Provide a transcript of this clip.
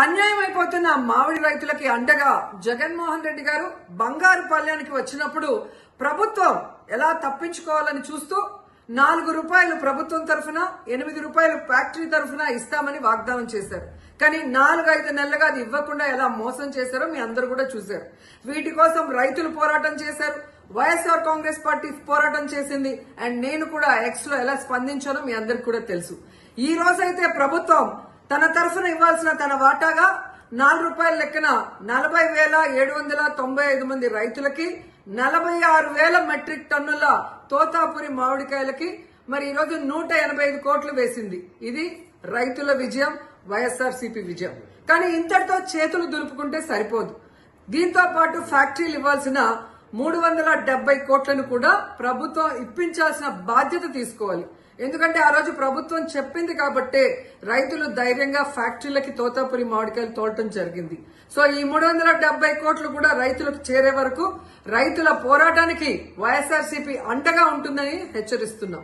అన్యాయం అయిపోతున్న మామిడి రైతులకి అండగా జగన్మోహన్ రెడ్డి గారు బంగారు పల్లెనికి వచ్చినప్పుడు ప్రభుత్వం ఎలా తప్పించుకోవాలని చూస్తూ ₹4 ప్రభుత్వం తరఫున ₹8 ఫ్యాక్టరీ తరఫున ఇస్తామని వాగ్దానం చేశారు. కానీ 4-5 నెలలుగా అది ఇవ్వకుండా ఎలా మోసం చేశారో మీ అందరూ కూడా చూశారు. వీటి కోసం రైతులు పోరాటం చేశారు, వైఎస్ఆర్ కాంగ్రెస్ పార్టీ పోరాటం చేసింది. అండ్ నేను కూడా ఎక్స్ లో ఎలా స్పందించానో మీ అందరికి కూడా తెలుసు. ఈ రోజైతే ప్రభుత్వం తన తరఫున ఇవ్వాల్సిన తన వాటాగా ₹4 లెక్కన 40,795 మంది రైతులకి 46,000 మెట్రిక్ టన్నుల తోతాపురి మామిడికాయలకి మరి ఈ రోజు 185 కోట్లు వేసింది. ఇది రైతుల విజయం, వైఎస్ఆర్సీపీ విజయం. కానీ ఇంతటితో చేతులు దులుపుకుంటే సరిపోదు. దీంతో పాటు ఫ్యాక్టరీలు ఇవ్వాల్సిన 370 కోట్లను కూడా ప్రభుత్వం ఇప్పించాల్సిన బాధ్యత తీసుకోవాలి. ఎందుకంటే ఆ రోజు ప్రభుత్వం చెప్పింది కాబట్టే రైతులు ధైర్యంగా ఫ్యాక్టరీలకి తోతాపురి మామిడికాయలు తోలటం జరిగింది. సో ఈ 370 కోట్లు కూడా రైతులకు చేరే వరకు రైతుల పోరాటానికి వైఎస్ఆర్సీపీ అండగా ఉంటుందని హెచ్చరిస్తున్నాం.